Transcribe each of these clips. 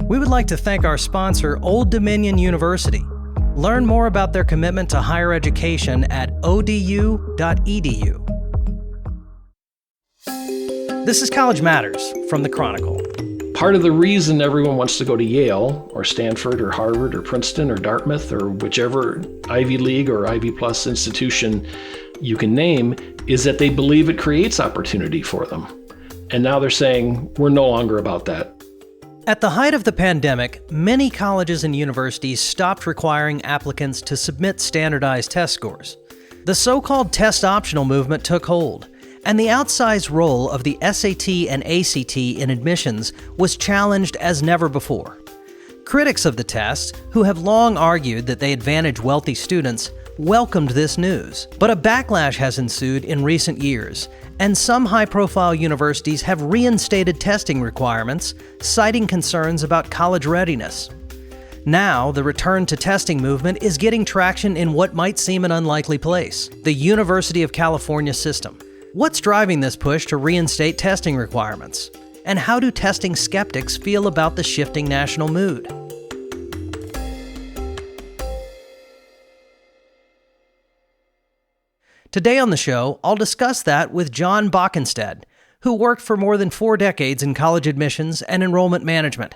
We would like to thank our sponsor, Old Dominion University. Learn more about their commitment to higher education at odu.edu. This is College Matters from the Chronicle. Part of the reason everyone wants to go to Yale or Stanford or Harvard or Princeton or Dartmouth or whichever Ivy League or Ivy Plus institution you can name is that they believe it creates opportunity for them. And now they're saying, we're no longer about that. At the height of the pandemic, many colleges and universities stopped requiring applicants to submit standardized test scores. The so-called test-optional movement took hold, and the outsized role of the SAT and ACT in admissions was challenged as never before. Critics of the tests, who have long argued that they advantage wealthy students, welcomed this news. But a backlash has ensued in recent years, and some high-profile universities have reinstated testing requirements, citing concerns about college readiness. Now, the return to testing movement is getting traction in what might seem an unlikely place, the University of California system. What's driving this push to reinstate testing requirements? And how do testing skeptics feel about the shifting national mood? Today on the show, I'll discuss that with John Bockenstead, who worked for more than 4 decades in college admissions and enrollment management.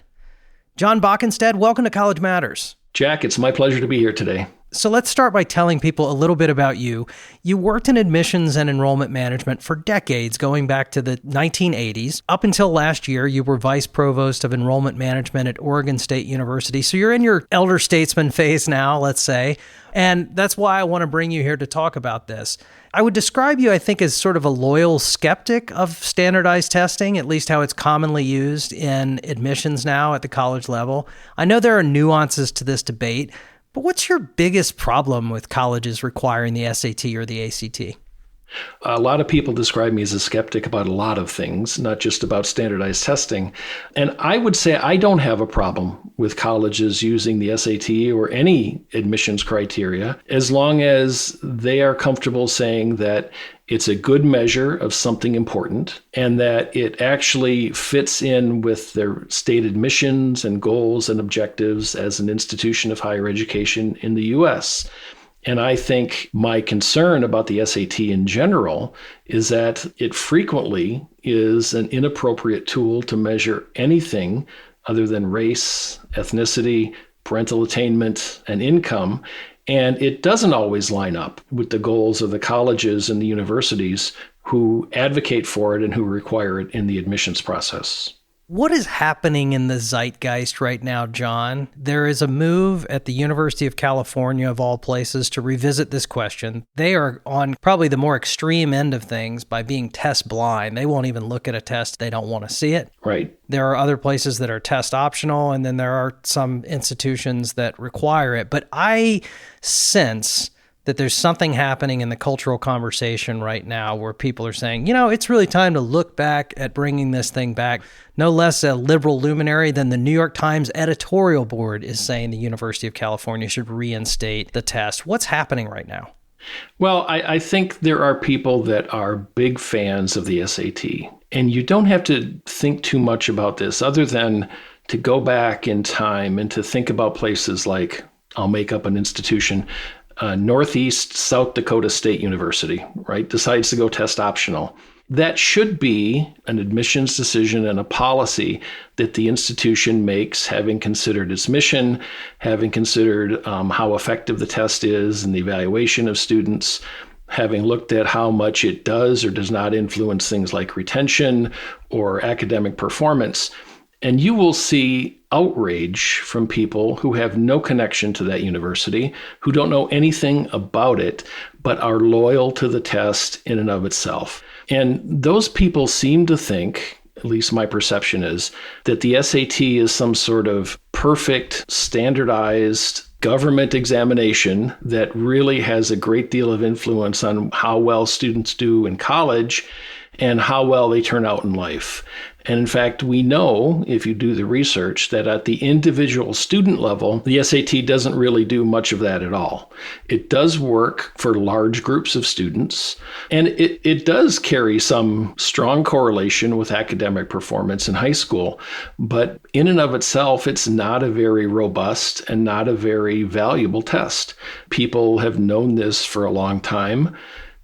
John Bockenstead, welcome to College Matters. Jack, it's my pleasure to be here today. So let's start by telling people a little bit about you. You worked in admissions and enrollment management for decades, going back to the 1980s. Up until last year, you were vice provost of enrollment management at Oregon State University. So you're in your elder statesman phase now, let's say. And that's why I want to bring you here to talk about this. I would describe you, I think, as sort of a loyal skeptic of standardized testing, at least how it's commonly used in admissions now at the college level. I know there are nuances to this debate, but what's your biggest problem with colleges requiring the SAT or the ACT? A lot of people describe me as a skeptic about a lot of things, not just about standardized testing. And I would say I don't have a problem with colleges using the SAT or any admissions criteria, as long as they are comfortable saying that it's a good measure of something important and that it actually fits in with their stated missions and goals and objectives as an institution of higher education in the U.S. And I think my concern about the SAT in general is that it frequently is an inappropriate tool to measure anything other than race, ethnicity, parental attainment, and income. And it doesn't always line up with the goals of the colleges and the universities who advocate for it and who require it in the admissions process. What is happening in the zeitgeist right now, John? There is a move at the University of California, of all places, to revisit this question. They are on probably the more extreme end of things by being test blind. They won't even look at a test. They don't want to see it. Right. There are other places that are test optional, and then there are some institutions that require it. But I sense that there's something happening in the cultural conversation right now where people are saying, you know, it's really time to look back at bringing this thing back. No less a liberal luminary than the New York Times editorial board is saying the University of California should reinstate the test. What's happening right now? Well, I think there are people that are big fans of the SAT, and you don't have to think too much about this other than to go back in time and to think about places like, I'll make up an institution, Northeast South Dakota State University, right, decides to go test optional. That should be an admissions decision and a policy that the institution makes, having considered its mission, having considered how effective the test is and the evaluation of students, having looked at how much it does or does not influence things like retention or academic performance. And you will see outrage from people who have no connection to that university, who don't know anything about it, but are loyal to the test in and of itself. And those people seem to think, at least my perception is, that the SAT is some sort of perfect, standardized government examination that really has a great deal of influence on how well students do in college and how well they turn out in life. And in fact, we know, if you do the research, that at the individual student level, the SAT doesn't really do much of that at all. It does work for large groups of students, and it does carry some strong correlation with academic performance in high school. But in and of itself, it's not a very robust and not a very valuable test. People have known this for a long time.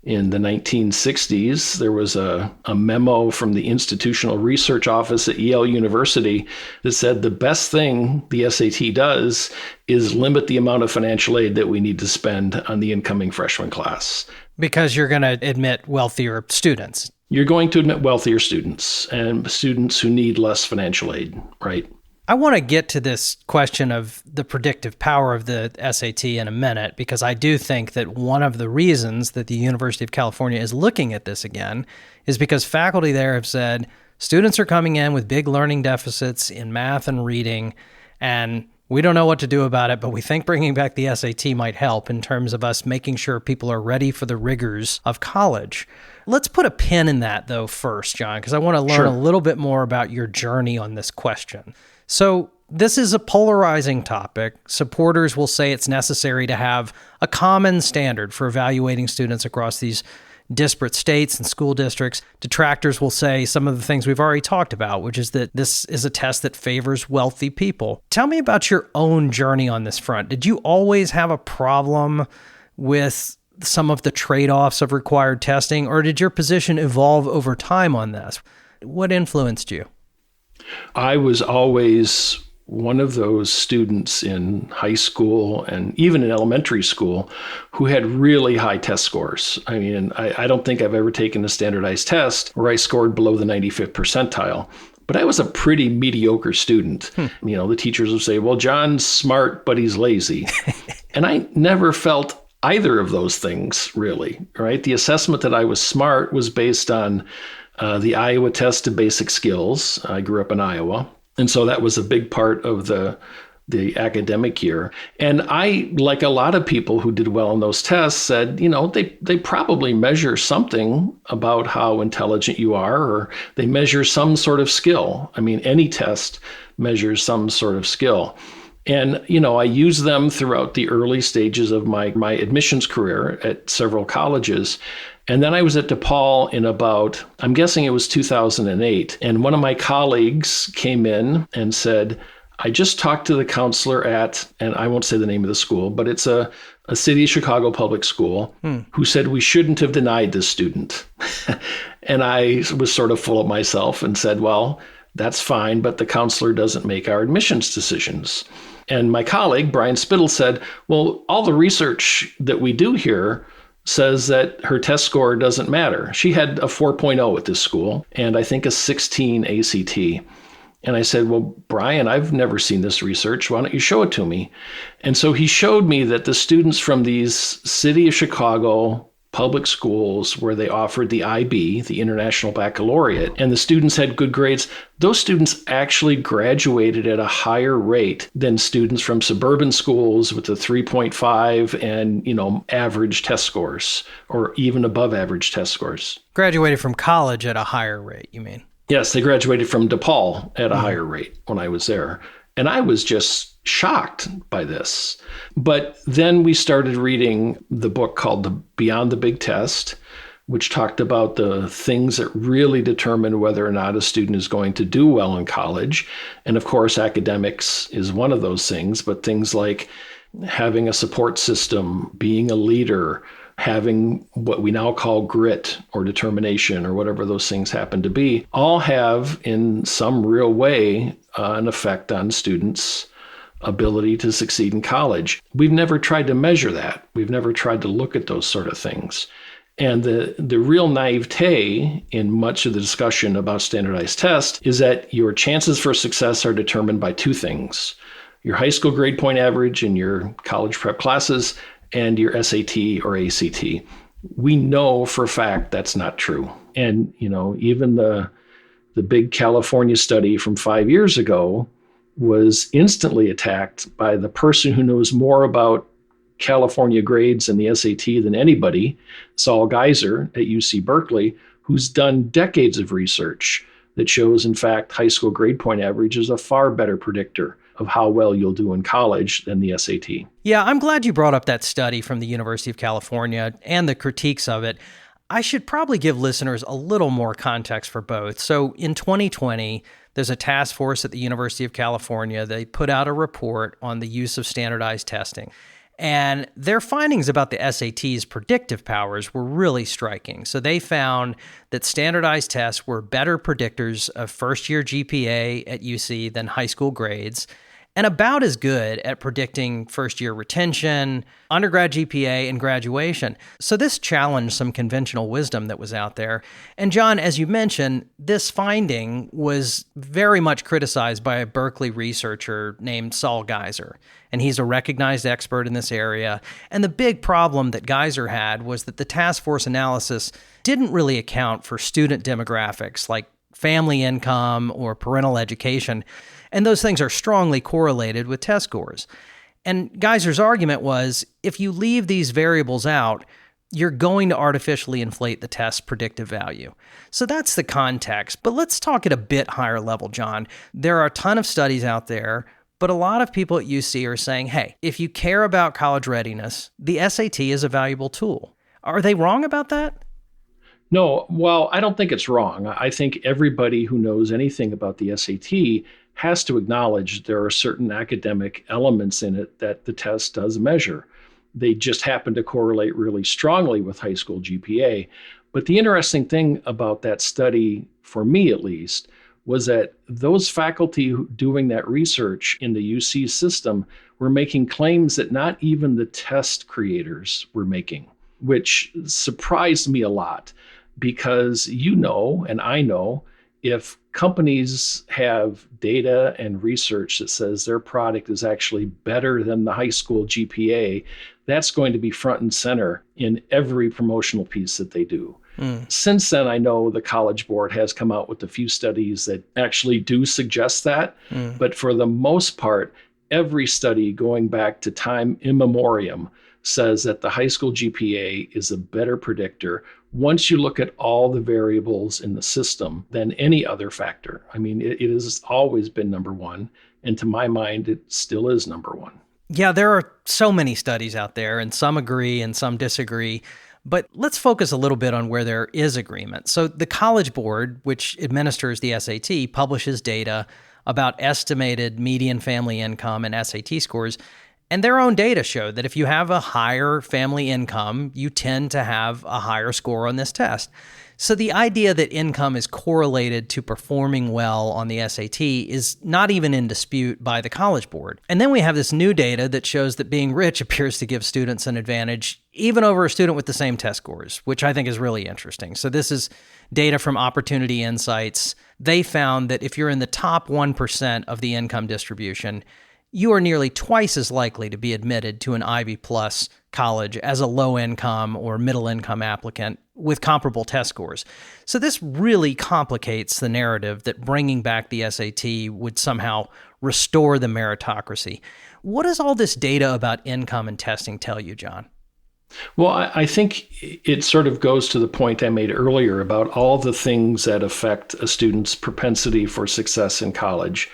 In the 1960s, there was a memo from the Institutional Research Office at Yale University that said the best thing the SAT does is limit the amount of financial aid that we need to spend on the incoming freshman class. Because you're going to admit wealthier students. You're going to admit wealthier students and students who need less financial aid, right? I want to get to this question of the predictive power of the SAT in a minute, because I do think that one of the reasons that the University of California is looking at this again is because faculty there have said students are coming in with big learning deficits in math and reading, and we don't know what to do about it, but we think bringing back the SAT might help in terms of us making sure people are ready for the rigors of college. Let's put a pin in that, though, first, John, because I want to learn a little bit more about your journey on this question. So this is a polarizing topic. Supporters will say it's necessary to have a common standard for evaluating students across these disparate states and school districts. Detractors will say some of the things we've already talked about, which is that this is a test that favors wealthy people. Tell me about your own journey on this front. Did you always have a problem with some of the trade-offs of required testing, or did your position evolve over time on this? What influenced you? I was always one of those students in high school and even in elementary school who had really high test scores. I mean, I don't think I've ever taken a standardized test where I scored below the 95th percentile. But I was a pretty mediocre student. You know, the teachers would say, well, John's smart, but he's lazy. And I never felt either of those things, really, right? The assessment that I was smart was based on the Iowa Test of Basic Skills. I grew up in Iowa. And so that was a big part of the academic year. And I, like a lot of people who did well in those tests, said, you know, they probably measure something about how intelligent you are, or they measure some sort of skill. I mean, any test measures some sort of skill. And, you know, I used them throughout the early stages of my admissions career at several colleges. And then I was at DePaul in about, I'm guessing it was 2008. And one of my colleagues came in and said, I just talked to the counselor at, and I won't say the name of the school, but it's a city of Chicago public school, who said we shouldn't have denied this student. And I was sort of full of myself and said, well, that's fine, but the counselor doesn't make our admissions decisions. And my colleague, Brian Spittle, said, well, all the research that we do here says that her test score doesn't matter. She had a 4.0 at this school and I think a 16 ACT. And I said, well, Brian, I've never seen this research. Why don't you show it to me? And so he showed me that the students from these City of Chicago public schools where they offered the IB, the International Baccalaureate, and the students had good grades, those students actually graduated at a higher rate than students from suburban schools with a 3.5 and, you know, average test scores, or even above average test scores. Graduated from college at a higher rate, you mean? Yes, they graduated from DePaul at a higher rate when I was there. And I was just shocked by this. But then we started reading the book called Beyond the Big Test, which talked about the things that really determine whether or not a student is going to do well in college. And of course, academics is one of those things, but things like having a support system, being a leader, having what we now call grit or determination or whatever those things happen to be, all have in some real way an effect on students' ability to succeed in college. We've never tried to measure that. We've never tried to look at those sort of things. And the real naivete in much of the discussion about standardized tests is that your chances for success are determined by two things: your high school grade point average in your college prep classes and your SAT or ACT. We know for a fact that's not true. And, you know, even the big California study from 5 years ago was instantly attacked by the person who knows more about California grades and the SAT than anybody, Saul Geiser at UC Berkeley, who's done decades of research that shows, in fact, high school grade point average is a far better predictor of how well you'll do in college than the SAT. Yeah, I'm glad you brought up that study from the University of California and the critiques of it. I should probably give listeners a little more context for both. So in 2020, there's a task force at the University of California. They put out a report on the use of standardized testing. And their findings about the SAT's predictive powers were really striking. So they found that standardized tests were better predictors of first-year GPA at UC than high school grades, and about as good at predicting first-year retention, undergrad GPA, and graduation. So this challenged some conventional wisdom that was out there. And John, as you mentioned, this finding was very much criticized by a Berkeley researcher named Saul Geiser. And he's a recognized expert in this area. And the big problem that Geiser had was that the task force analysis didn't really account for student demographics like family income or parental education. And those things are strongly correlated with test scores. And Geiser's argument was, if you leave these variables out, you're going to artificially inflate the test's predictive value. So that's the context. But let's talk at a bit higher level, John. There are a ton of studies out there, but a lot of people at UC are saying, hey, if you care about college readiness, the SAT is a valuable tool. Are they wrong about that? No, well, I don't think it's wrong. I think everybody who knows anything about the SAT has to acknowledge there are certain academic elements in it that the test does measure. They just happen to correlate really strongly with high school GPA. But the interesting thing about that study, for me at least, was that those faculty doing that research in the UC system were making claims that not even the test creators were making, which surprised me a lot because you know, and I know, if companies have data and research that says their product is actually better than the high school GPA, that's going to be front and center in every promotional piece that they do. Since then, I know the College Board has come out with a few studies that actually do suggest that. But for the most part, every study going back to time immemorial says that the high school GPA is a better predictor once you look at all the variables in the system than any other factor. I mean, it has always been number one. And to my mind, it still is number one. Yeah, there are so many studies out there, and some agree and some disagree. But let's focus a little bit on where there is agreement. So the College Board, which administers the SAT, publishes data about estimated median family income and SAT scores. And their own data show that if you have a higher family income, you tend to have a higher score on this test. So the idea that income is correlated to performing well on the SAT is not even in dispute by the College Board. And then we have this new data that shows that being rich appears to give students an advantage even over a student with the same test scores, which I think is really interesting. So this is data from Opportunity Insights. They found that if you're in the top 1% of the income distribution, you are nearly twice as likely to be admitted to an Ivy Plus college as a low-income or middle-income applicant with comparable test scores. So this really complicates the narrative that bringing back the SAT would somehow restore the meritocracy. What does all this data about income and testing tell you, John? Well, I think it sort of goes to the point I made earlier about all the things that affect a student's propensity for success in college.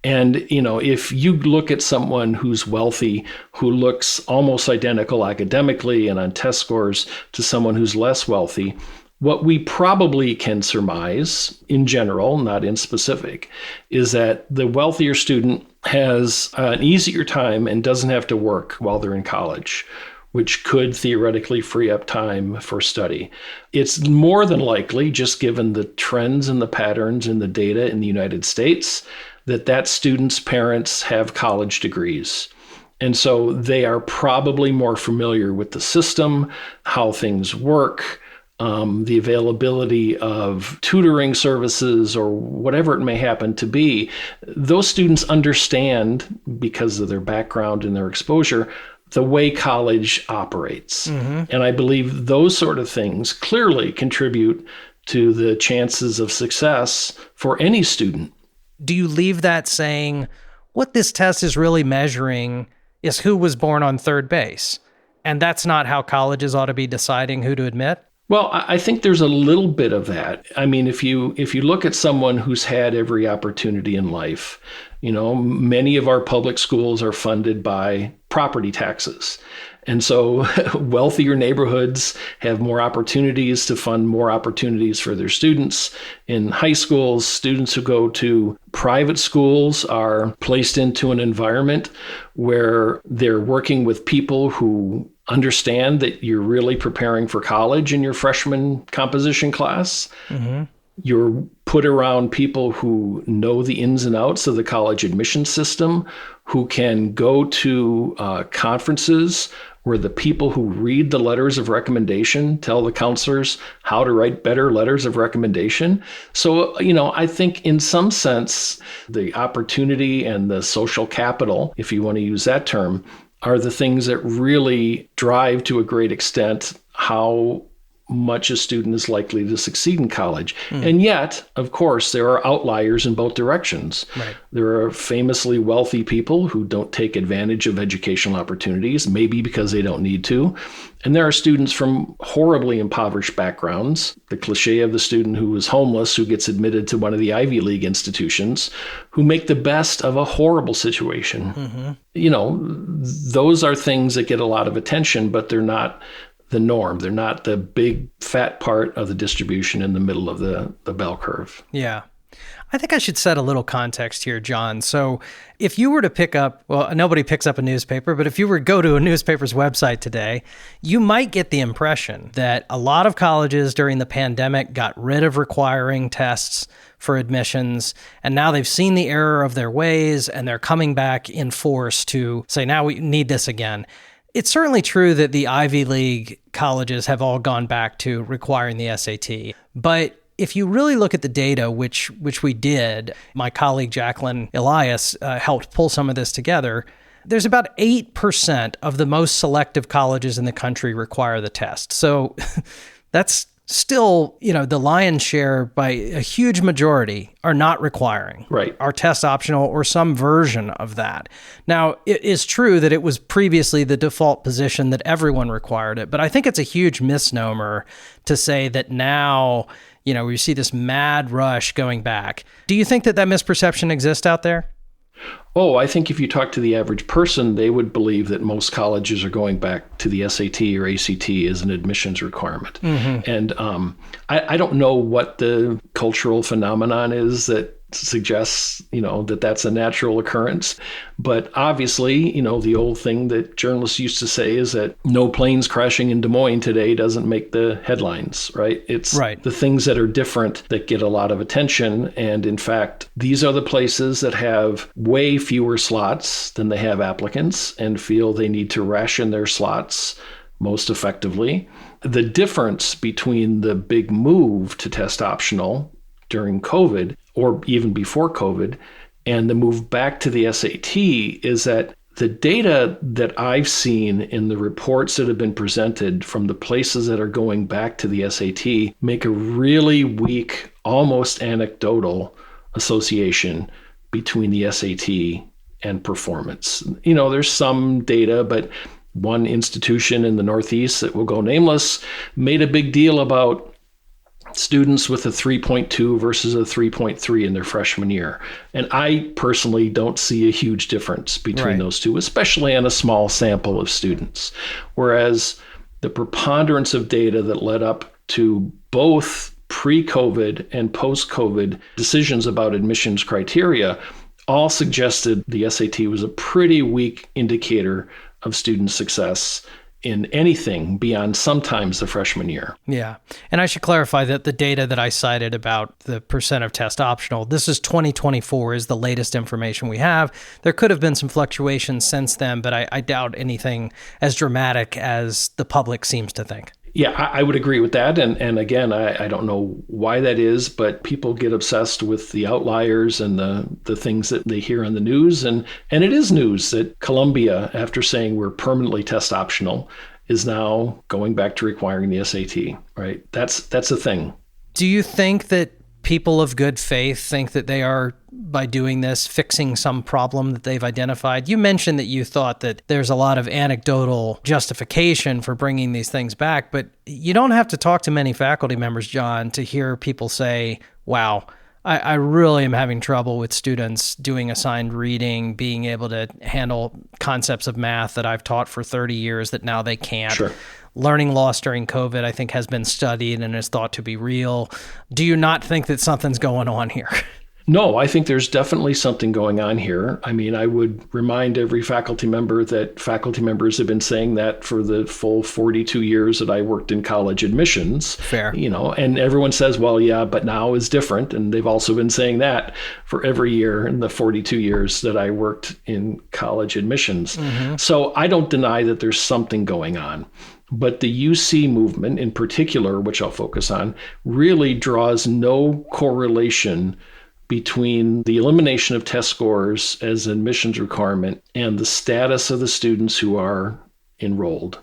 And, you know, if you look at someone who's wealthy, who looks almost identical academically and on test scores to someone who's less wealthy, what we probably can surmise in general, not in specific, is that the wealthier student has an easier time and doesn't have to work while they're in college, which could theoretically free up time for study. It's more than likely, just given the trends and the patterns in the data in the United States, that student's parents have college degrees. And so they are probably more familiar with the system, how things work, the availability of tutoring services or whatever it may happen to be. Those students understand, because of their background and their exposure, the way college operates. And I believe those sort of things clearly contribute to the chances of success for any student. Do you leave that saying, what this test is really measuring is who was born on third base, and that's not how colleges ought to be deciding who to admit? Well, I think there's a little bit of that. I mean, if you look at someone who's had every opportunity in life, many of our public schools are funded by property taxes. And so wealthier neighborhoods have more opportunities to fund more opportunities for their students. In high schools, students who go to private schools are placed into an environment where they're working with people who understand that you're really preparing for college in your freshman composition class. Mm-hmm. You're put around people who know the ins and outs of the college admission system, who can go to conferences where the people who read the letters of recommendation tell the counselors how to write better letters of recommendation. So, I think in some sense, the opportunity and the social capital, if you want to use that term, are the things that really drive to a great extent how much a student is likely to succeed in college. And yet, of course, there are outliers in both directions. Right. There are famously wealthy people who don't take advantage of educational opportunities, maybe because they don't need to. And there are students from horribly impoverished backgrounds, the cliche of the student who is homeless, who gets admitted to one of the Ivy League institutions, who make the best of a horrible situation. Mm-hmm. Those are things that get a lot of attention, but they're not the norm. They're not the big fat part of the distribution in the middle of the bell curve. Yeah. I think I should set a little context here, John. So if you were to pick up, well, nobody picks up a newspaper, but if you were to go to a newspaper's website today, you might get the impression that a lot of colleges during the pandemic got rid of requiring tests for admissions, and now they've seen the error of their ways, and they're coming back in force to say, now we need this again. It's certainly true that the Ivy League colleges have all gone back to requiring the SAT. But if you really look at the data, which we did, my colleague Jacqueline Elias helped pull some of this together, there's about 8% of the most selective colleges in the country require the test. So that's still, the lion's share by a huge majority are not requiring. Right. Are test optional or some version of that. Now, it is true that it was previously the default position that everyone required it, but I think it's a huge misnomer to say that now, we see this mad rush going back. Do you think that misperception exists out there? Oh, I think if you talk to the average person, they would believe that most colleges are going back to the SAT or ACT as an admissions requirement. Mm-hmm. And I don't know what the cultural phenomenon is that suggests, that that's a natural occurrence. But obviously, the old thing that journalists used to say is that no planes crashing in Des Moines today doesn't make the headlines, right? It's right. The things that are different that get a lot of attention. And in fact, these are the places that have way fewer slots than they have applicants and feel they need to ration their slots most effectively. The difference between the big move to test optional during COVID, or even before COVID, and the move back to the SAT is that the data that I've seen in the reports that have been presented from the places that are going back to the SAT make a really weak, almost anecdotal association between the SAT and performance. There's some data, but one institution in the Northeast that will go nameless made a big deal about students with a 3.2 versus a 3.3 in their freshman year. And I personally don't see a huge difference between those two, especially on a small sample of students. Whereas the preponderance of data that led up to both pre-COVID and post-COVID decisions about admissions criteria all suggested the SAT was a pretty weak indicator of student success in anything beyond sometimes the freshman year. Yeah. And I should clarify that the data that I cited about the percent of test optional, this is 2024 is the latest information we have. There could have been some fluctuations since then, but I doubt anything as dramatic as the public seems to think. Yeah, I would agree with that. And again, I don't know why that is, but people get obsessed with the outliers and the things that they hear on the news. And it is news that Columbia, after saying we're permanently test optional, is now going back to requiring the SAT, right? That's a thing. Do you think that people of good faith think that they are, by doing this, fixing some problem that they've identified? You mentioned that you thought that there's a lot of anecdotal justification for bringing these things back, but you don't have to talk to many faculty members, John, to hear people say, wow, I really am having trouble with students doing assigned reading, being able to handle concepts of math that I've taught for 30 years that now they can't. Sure. Learning loss during COVID, I think, has been studied and is thought to be real. Do you not think that something's going on here? No, I think there's definitely something going on here. I mean, I would remind every faculty member that faculty members have been saying that for the full 42 years that I worked in college admissions. Fair. And everyone says, well, yeah, but now is different. And they've also been saying that for every year in the 42 years that I worked in college admissions. Mm-hmm. So I don't deny that there's something going on. But the UC movement in particular, which I'll focus on, really draws no correlation between the elimination of test scores as an admissions requirement and the status of the students who are enrolled.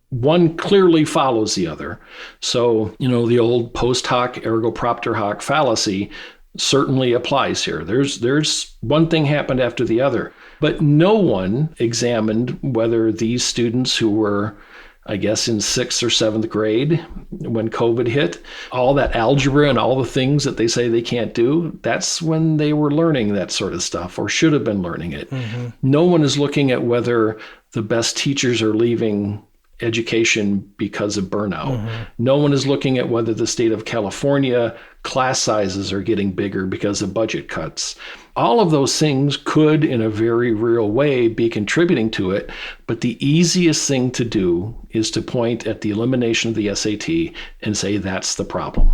One clearly follows the other. So, the old post hoc ergo propter hoc fallacy certainly applies here. There's one thing happened after the other, but no one examined whether these students who were, I guess, in 6th or 7th grade when COVID hit, all that algebra and all the things that they say they can't do, that's when they were learning that sort of stuff or should have been learning it. Mm-hmm. No one is looking at whether the best teachers are leaving education because of burnout. Mm-hmm. No one is looking at whether the state of California class sizes are getting bigger because of budget cuts. All of those things could, in a very real way, be contributing to it. But the easiest thing to do is to point at the elimination of the SAT and say that's the problem.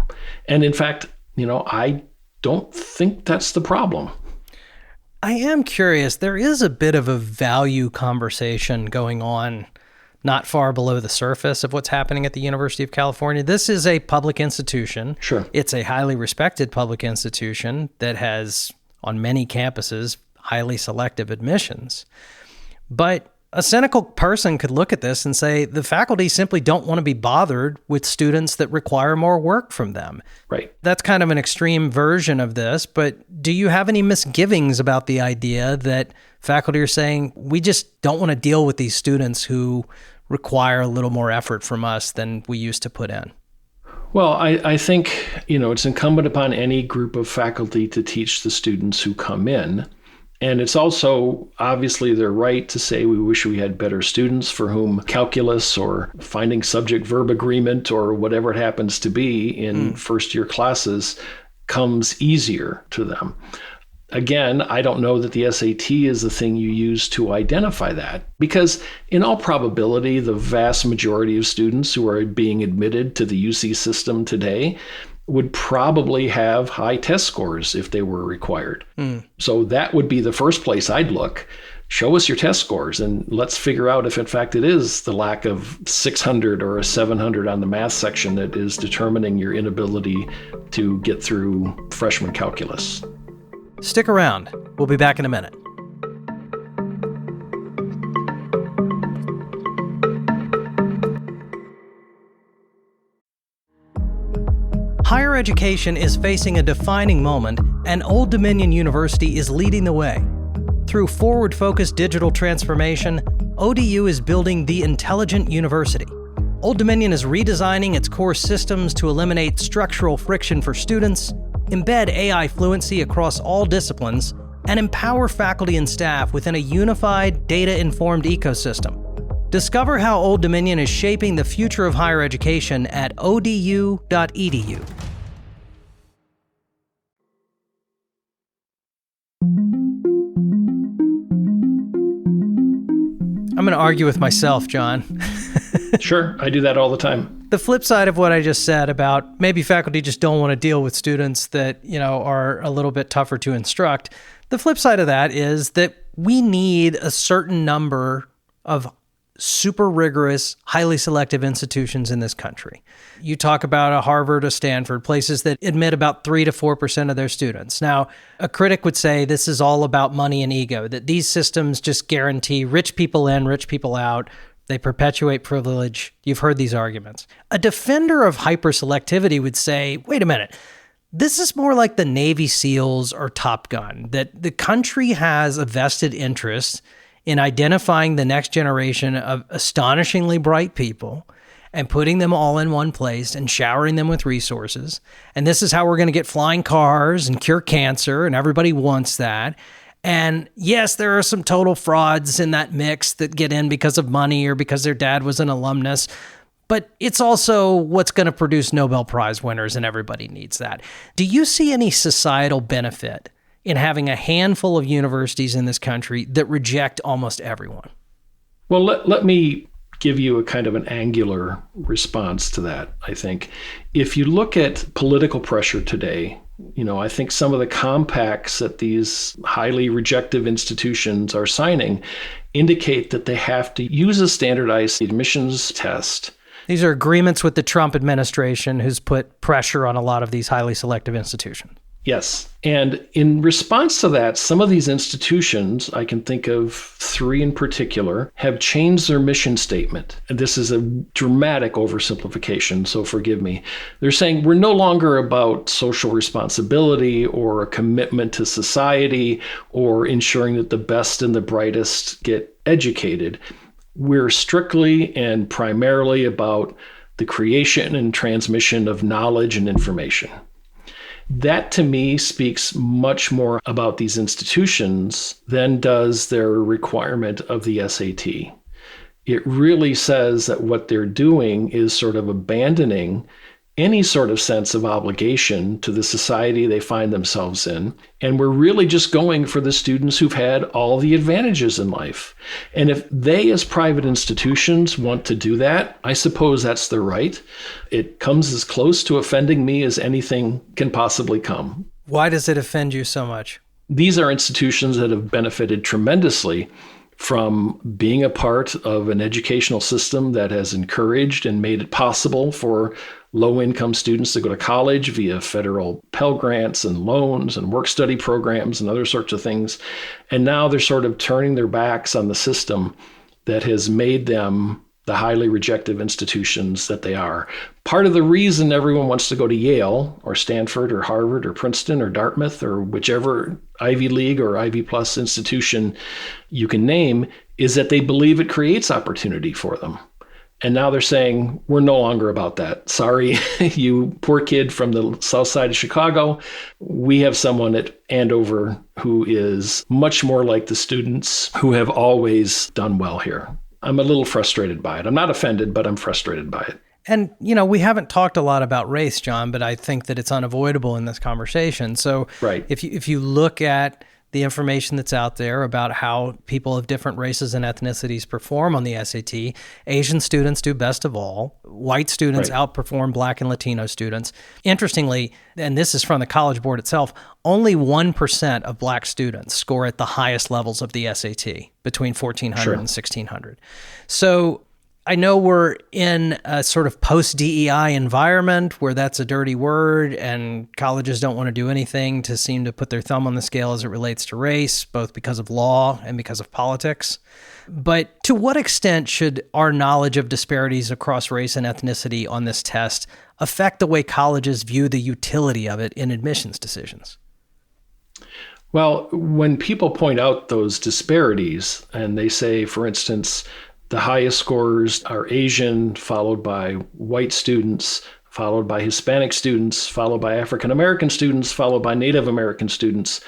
And in fact, I don't think that's the problem. I am curious. There is a bit of a value conversation going on not far below the surface of what's happening at the University of California. This is a public institution. Sure. It's a highly respected public institution that has, on many campuses, highly selective admissions. But a cynical person could look at this and say the faculty simply don't want to be bothered with students that require more work from them. Right. That's kind of an extreme version of this, but do you have any misgivings about the idea that faculty are saying, we just don't want to deal with these students who require a little more effort from us than we used to put in? Well, I think, it's incumbent upon any group of faculty to teach the students who come in. And it's also obviously their right to say we wish we had better students for whom calculus or finding subject-verb agreement or whatever it happens to be in first-year classes comes easier to them. Again, I don't know that the SAT is the thing you use to identify that, because in all probability, the vast majority of students who are being admitted to the UC system today would probably have high test scores if they were required. So that would be the first place I'd look. Show us your test scores and let's figure out if in fact it is the lack of 600 or a 700 on the math section that is determining your inability to get through freshman calculus. Stick around. We'll be back in a minute. Higher education is facing a defining moment, and Old Dominion University is leading the way. Through forward-focused digital transformation, ODU is building the intelligent university. Old Dominion is redesigning its core systems to eliminate structural friction for students, embed AI fluency across all disciplines, and empower faculty and staff within a unified, data-informed ecosystem. Discover how Old Dominion is shaping the future of higher education at odu.edu. I'm going to argue with myself, John. Sure, I do that all the time. The flip side of what I just said about maybe faculty just don't want to deal with students that, are a little bit tougher to instruct. The flip side of that is that we need a certain number of super rigorous, highly selective institutions in this country. You talk about a Harvard, a Stanford, places that admit about 3 to 4% of their students. Now, a critic would say this is all about money and ego, that these systems just guarantee rich people in, rich people out. They perpetuate privilege. You've heard these arguments. A defender of hyper-selectivity would say, wait a minute, This is more like the Navy SEALs or Top Gun, that the country has a vested interest in identifying the next generation of astonishingly bright people and putting them all in one place and showering them with resources. And this is how we're going to get flying cars and cure cancer, and everybody wants that. And yes, there are some total frauds in that mix that get in because of money or because their dad was an alumnus. But it's also what's going to produce Nobel Prize winners, and everybody needs that. Do you see any societal benefit in having a handful of universities in this country that reject almost everyone? Well, let me give you a kind of an angular response to that, I think. If you look at political pressure today, I think some of the compacts that these highly rejective institutions are signing indicate that they have to use a standardized admissions test. These are agreements with the Trump administration who's put pressure on a lot of these highly selective institutions. Yes. And in response to that, some of these institutions, I can think of 3 in particular, have changed their mission statement. And this is a dramatic oversimplification, so forgive me. They're saying we're no longer about social responsibility or a commitment to society or ensuring that the best and the brightest get educated. We're strictly and primarily about the creation and transmission of knowledge and information. That, to me, speaks much more about these institutions than does their requirement of the SAT. It really says that what they're doing is sort of abandoning any sort of sense of obligation to the society they find themselves in. And we're really just going for the students who've had all the advantages in life. And if they, as private institutions, want to do that, I suppose that's their right. It comes as close to offending me as anything can possibly come. Why does it offend you so much? These are institutions that have benefited tremendously from being a part of an educational system that has encouraged and made it possible for low-income students to go to college via federal Pell Grants and loans and work-study programs and other sorts of things. And now they're sort of turning their backs on the system that has made them the highly rejective institutions that they are. Part of the reason everyone wants to go to Yale or Stanford or Harvard or Princeton or Dartmouth or whichever Ivy League or Ivy Plus institution you can name is that they believe it creates opportunity for them. And now they're saying, we're no longer about that. Sorry, you poor kid from the south side of Chicago. We have someone at Andover who is much more like the students who have always done well here. I'm a little frustrated by it. I'm not offended, but I'm frustrated by it. And, we haven't talked a lot about race, John, but I think that it's unavoidable in this conversation. So right. If you look at the information that's out there about how people of different races and ethnicities perform on the SAT, Asian students do best of all. White students outperform Black and Latino students. Interestingly, and this is from the College Board itself, only 1% of Black students score at the highest levels of the SAT, between 1,400 and 1,600. So I know we're in a sort of post-DEI environment where that's a dirty word and colleges don't want to do anything to seem to put their thumb on the scale as it relates to race, both because of law and because of politics. But to what extent should our knowledge of disparities across race and ethnicity on this test affect the way colleges view the utility of it in admissions decisions? Well, when people point out those disparities and they say, for instance, the highest scorers are Asian, followed by white students, followed by Hispanic students, followed by African American students, followed by Native American students.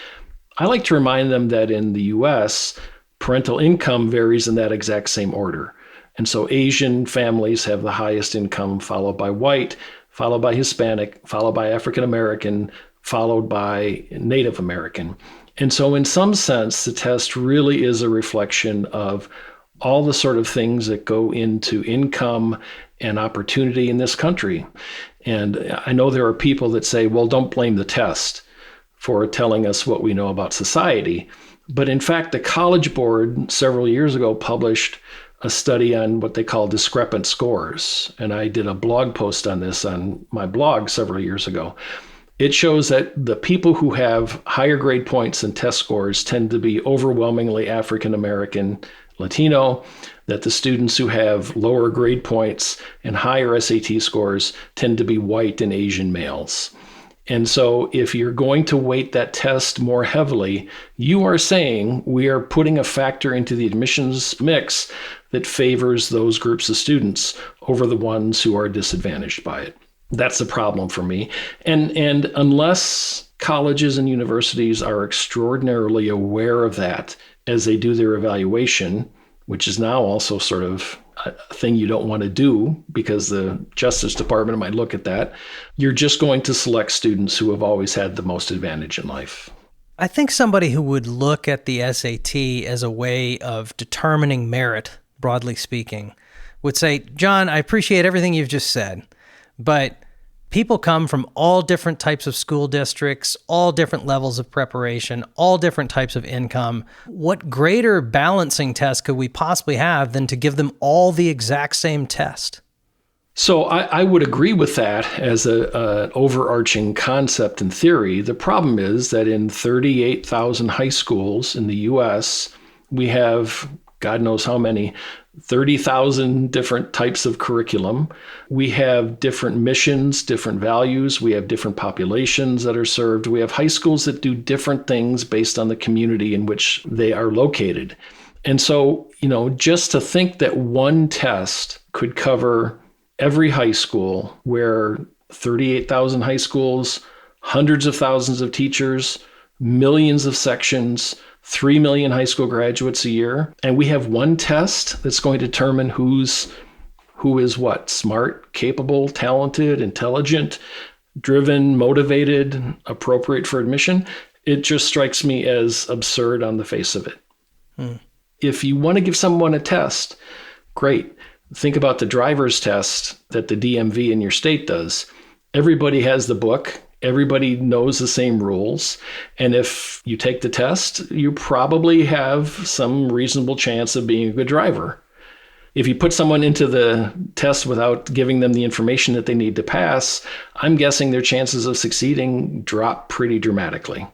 I like to remind them that in the US, parental income varies in that exact same order. And so Asian families have the highest income, followed by white, followed by Hispanic, followed by African American, followed by Native American. And so in some sense, the test really is a reflection of all the sort of things that go into income and opportunity in this country. And I know there are people that say, well, don't blame the test for telling us what we know about society. But in fact, the College Board several years ago published a study on what they call discrepant scores. And I did a blog post on this on my blog several years ago. It shows that the people who have higher grade points and test scores tend to be overwhelmingly African American, Latino, that the students who have lower grade points and higher SAT scores tend to be white and Asian males. And so if you're going to weight that test more heavily, you are saying we are putting a factor into the admissions mix that favors those groups of students over the ones who are disadvantaged by it. That's the problem for me. And unless colleges and universities are extraordinarily aware of that as they do their evaluation, which is now also sort of a thing you don't want to do because the Justice Department might look at that, you're just going to select students who have always had the most advantage in life. I think somebody who would look at the SAT as a way of determining merit, broadly speaking, would say, John, I appreciate everything you've just said, but people come from all different types of school districts, all different levels of preparation, all different types of income. What greater balancing test could we possibly have than to give them all the exact same test? So I would agree with that as an overarching concept in theory. The problem is that in 38,000 high schools in the U.S., we have God knows how many, 30,000 different types of curriculum. We have different missions, different values. We have different populations that are served. We have high schools that do different things based on the community in which they are located. And so, just to think that one test could cover every high school where 38,000 high schools, hundreds of thousands of teachers, millions of sections, 3 million high school graduates a year, and we have one test that's going to determine who is what, smart, capable, talented, intelligent, driven, motivated, appropriate for admission, it just strikes me as absurd on the face of it. If you want to give someone a test, great. Think about the driver's test that the DMV in your state does. Everybody has the book. Everybody knows the same rules. And if you take the test, you probably have some reasonable chance of being a good driver. If you put someone into the test without giving them the information that they need to pass, I'm guessing their chances of succeeding drop pretty dramatically.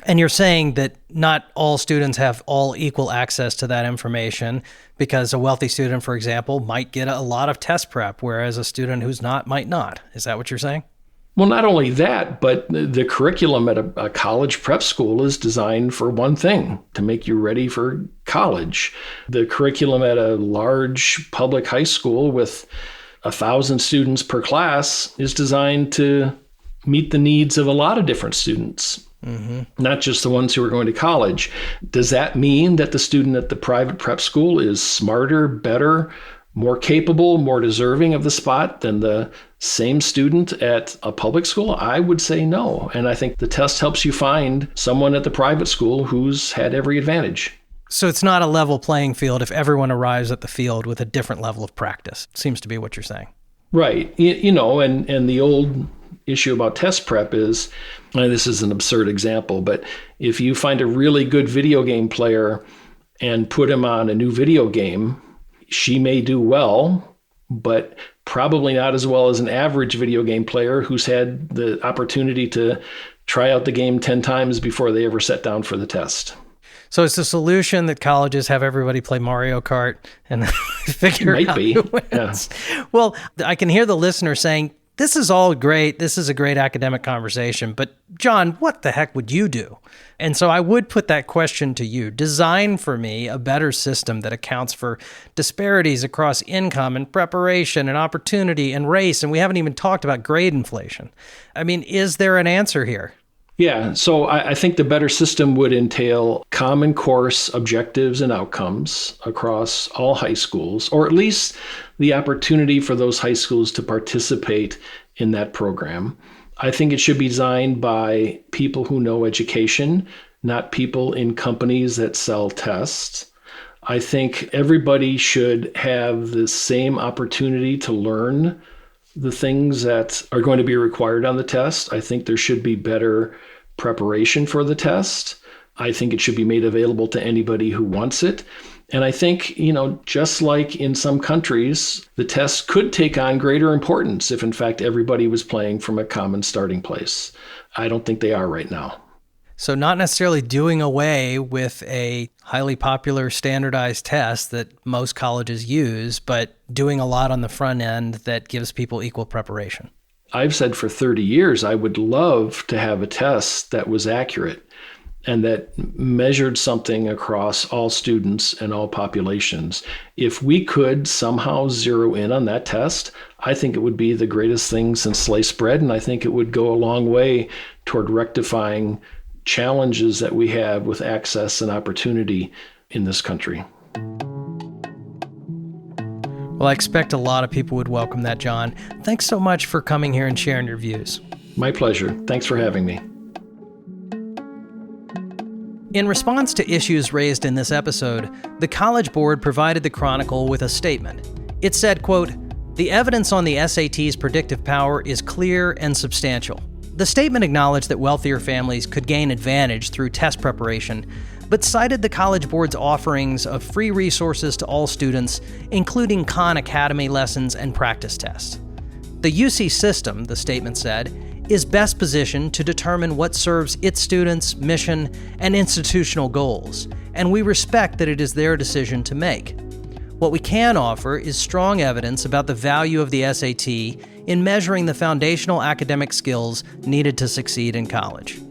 And you're saying that not all students have all equal access to that information because a wealthy student, for example, might get a lot of test prep, whereas a student who's not might not. Is that what you're saying? Well, not only that, but the curriculum at a college prep school is designed for one thing, to make you ready for college. The curriculum at a large public high school with 1,000 students per class is designed to meet the needs of a lot of different students, not just the ones who are going to college. Does that mean that the student at the private prep school is smarter, better, more capable, more deserving of the spot than the same student at a public school? I would say no. And I think the test helps you find someone at the private school who's had every advantage. So it's not a level playing field if everyone arrives at the field with a different level of practice, seems to be what you're saying. Right. And the old issue about test prep is, and this is an absurd example, but if you find a really good video game player and put him on a new video game, she may do well, but probably not as well as an average video game player who's had the opportunity to try out the game 10 times before they ever sat down for the test. So it's a solution that colleges have everybody play Mario Kart and figure out who wins. Yeah. Well, I can hear the listener saying, this is all great. This is a great academic conversation. But John, what the heck would you do? And so I would put that question to you. Design for me a better system that accounts for disparities across income and preparation and opportunity and race. And we haven't even talked about grade inflation. I mean, is there an answer here? Yeah, so I think the better system would entail common course objectives and outcomes across all high schools, or at least the opportunity for those high schools to participate in that program. I think it should be designed by people who know education, not people in companies that sell tests. I think everybody should have the same opportunity to learn the things that are going to be required on the test. I think there should be better preparation for the test. I think it should be made available to anybody who wants it. And I think, just like in some countries, the test could take on greater importance if, in fact, everybody was playing from a common starting place. I don't think they are right now. So not necessarily doing away with a highly popular standardized test that most colleges use, but doing a lot on the front end that gives people equal preparation. I've said for 30 years, I would love to have a test that was accurate and that measured something across all students and all populations. If we could somehow zero in on that test, I think it would be the greatest thing since sliced bread, and I think it would go a long way toward rectifying challenges that we have with access and opportunity in this country. Well, I expect a lot of people would welcome that, John. Thanks so much for coming here and sharing your views. My pleasure. Thanks for having me. In response to issues raised in this episode, the College Board provided the Chronicle with a statement. It said, quote, "The evidence on the SAT's predictive power is clear and substantial." The statement acknowledged that wealthier families could gain advantage through test preparation, but cited the College Board's offerings of free resources to all students, including Khan Academy lessons and practice tests. The UC system, the statement said, is best positioned to determine what serves its students' mission and institutional goals, and we respect that it is their decision to make. What we can offer is strong evidence about the value of the SAT in measuring the foundational academic skills needed to succeed in college.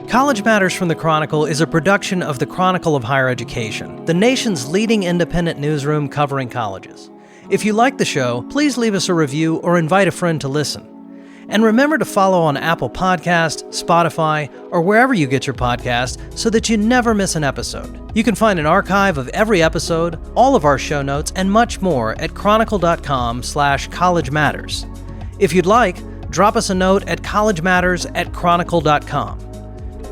College Matters from the Chronicle is a production of the Chronicle of Higher Education, the nation's leading independent newsroom covering colleges. If you like the show, please leave us a review or invite a friend to listen. And remember to follow on Apple Podcasts, Spotify, or wherever you get your podcast so that you never miss an episode. You can find an archive of every episode, all of our show notes, and much more at chronicle.com/College Matters. If you'd like, drop us a note at collegematters@chronicle.com.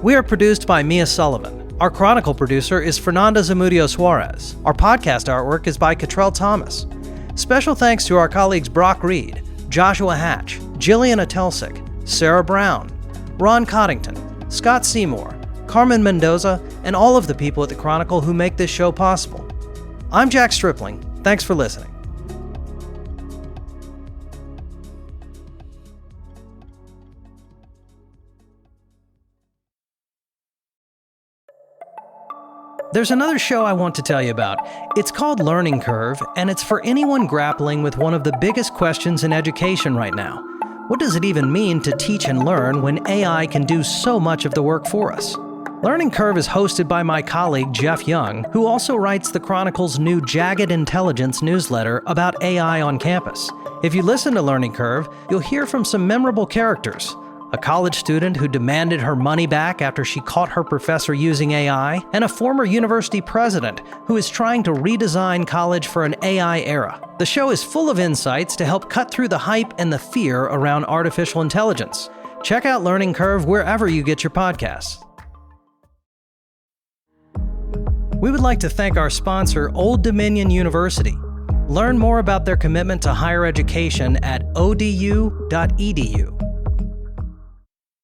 We are produced by Mia Sullivan. Our Chronicle producer is Fernanda Zamudio Suarez. Our podcast artwork is by Cottrell Thomas. Special thanks to our colleagues Brock Reed, Joshua Hatch, Jillian Atelsik, Sarah Brown, Ron Coddington, Scott Seymour, Carmen Mendoza, and all of the people at the Chronicle who make this show possible. I'm Jack Stripling. Thanks for listening. There's another show I want to tell you about. It's called Learning Curve, and it's for anyone grappling with one of the biggest questions in education right now. What does it even mean to teach and learn when AI can do so much of the work for us? Learning Curve is hosted by my colleague Jeff Young, who also writes the Chronicle's new Jagged Intelligence newsletter about AI on campus. If you listen to Learning Curve, you'll hear from some memorable characters. A college student who demanded her money back after she caught her professor using AI, and a former university president who is trying to redesign college for an AI era. The show is full of insights to help cut through the hype and the fear around artificial intelligence. Check out Learning Curve wherever you get your podcasts. We would like to thank our sponsor, Old Dominion University. Learn more about their commitment to higher education at odu.edu.